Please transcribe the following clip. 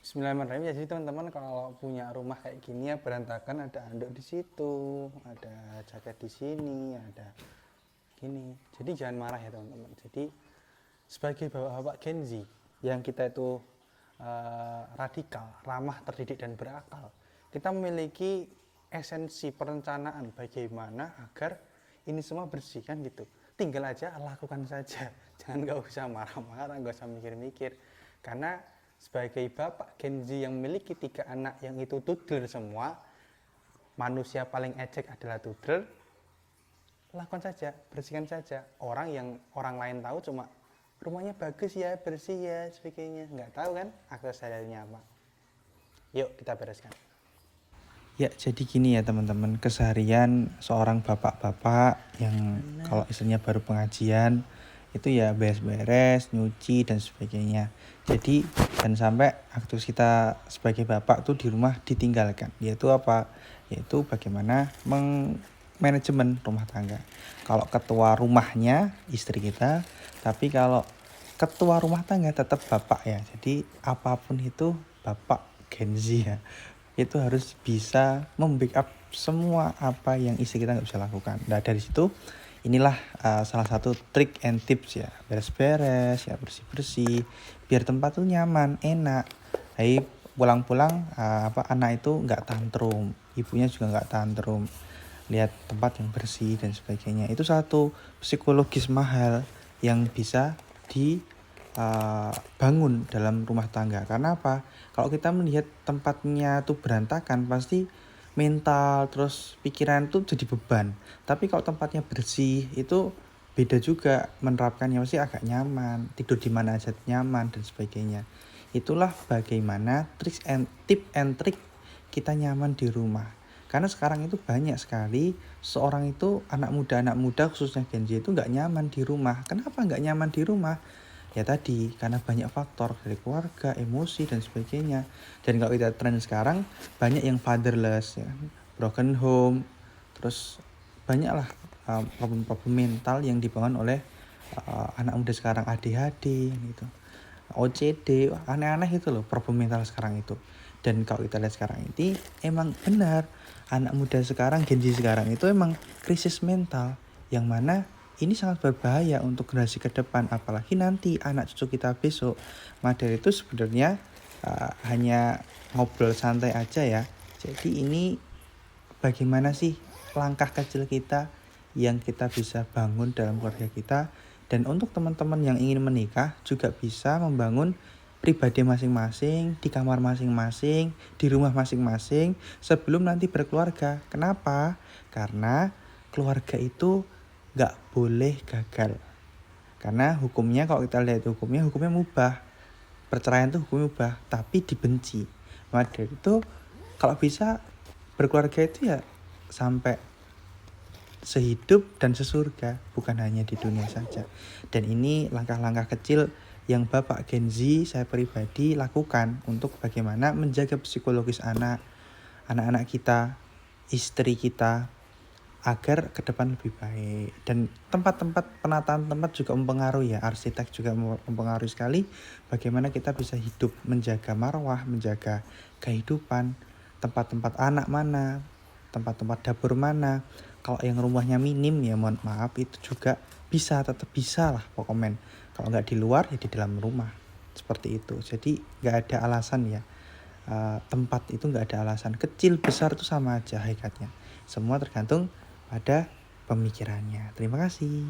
Bismillahirrahmanirrahim. Ya, jadi teman-teman kalau punya rumah kayak gini ya berantakan, ada anduk di situ, ada jaket di sini, ada gini. Jadi jangan marah ya teman-teman. Jadi sebagai bapak-bapak Gen Z yang kita itu radikal, ramah, terdidik dan berakal, kita memiliki esensi perencanaan bagaimana agar ini semua bersih kan gitu. Tinggal aja lakukan saja. Jangan nggak usah marah-marah, nggak usah mikir-mikir. Karena sebagai bapak Gen Z yang memiliki 3 anak yang itu toddler semua, manusia paling ejek adalah toddler, lakukan saja, bersihkan saja. Orang lain tahu cuma rumahnya bagus ya, bersih ya, sebagainya. Nggak tahu kan akses sadarinya apa. Yuk kita bereskan. Ya, jadi gini ya teman-teman, keseharian seorang bapak-bapak yang kalau istrinya baru pengajian itu ya beres-beres, nyuci dan sebagainya. Jadi dan sampai aktivitas kita sebagai bapak tuh di rumah ditinggalkan. Yaitu apa? Yaitu bagaimana manajemen rumah tangga. Kalau ketua rumahnya istri kita, tapi kalau ketua rumah tangga tetap bapak ya. Jadi apapun itu bapak Gen Z ya, itu harus bisa membackup semua apa yang istri kita nggak bisa lakukan. Nah dari situ inilah salah satu trik and tips ya, beres-beres ya, bersih-bersih biar tempat tuh nyaman, enak. Jadi pulang-pulang anak itu nggak tantrum, ibunya juga nggak tantrum, lihat tempat yang bersih dan sebagainya. Itu satu psikologis mahal yang bisa bangun dalam rumah tangga. Karena apa? Kalau kita melihat tempatnya tuh berantakan, pasti mental terus pikiran tuh jadi beban. Tapi kalau tempatnya bersih itu beda juga menerapkannya, pasti agak nyaman, tidur di mana aja nyaman dan sebagainya. Itulah bagaimana tip and trick kita nyaman di rumah. Karena sekarang itu banyak sekali seorang itu anak muda khususnya Gen Z itu nggak nyaman di rumah. Kenapa nggak nyaman di rumah? Ya tadi karena banyak faktor dari keluarga, emosi dan sebagainya. Dan kalau kita tren sekarang banyak yang fatherless ya, broken home, terus banyaklah problem-problem mental yang dibangun oleh anak muda sekarang, ADHD gitu, OCD, aneh-aneh itu loh problem mental sekarang itu. Dan kalau kita lihat sekarang ini emang benar anak muda sekarang, Gen Z sekarang itu emang krisis mental yang mana ini sangat berbahaya untuk generasi ke depan, apalagi nanti anak cucu kita besok. Materi itu sebenarnya hanya ngobrol santai aja ya. Jadi ini bagaimana sih langkah kecil kita yang kita bisa bangun dalam keluarga kita. Dan untuk teman-teman yang ingin menikah juga bisa membangun pribadi masing-masing, di kamar masing-masing, di rumah masing-masing sebelum nanti berkeluarga. Kenapa? Karena keluarga itu gak boleh gagal. Karena hukumnya kalau kita lihat hukumnya mubah. Perceraian itu hukumnya mubah, tapi dibenci. Maka dari itu kalau bisa berkeluarga itu ya sampai sehidup dan sesurga, bukan hanya di dunia saja. Dan ini langkah-langkah kecil yang Bapak Gen Z saya pribadi lakukan untuk bagaimana menjaga psikologis anak-anak kita, istri kita, agar ke depan lebih baik. Dan tempat-tempat penataan tempat juga mempengaruhi ya, arsitek juga mempengaruhi sekali bagaimana kita bisa hidup, menjaga marwah, menjaga kehidupan, tempat-tempat anak mana, tempat-tempat dapur mana. Kalau yang rumahnya minim ya mohon maaf, itu juga tetap bisa lah pokoknya. Kalau nggak di luar ya di dalam rumah, seperti itu. Jadi nggak ada alasan ya, tempat itu nggak ada alasan, kecil besar itu sama aja hakikatnya. Semua tergantung pada pemikirannya. Terima kasih.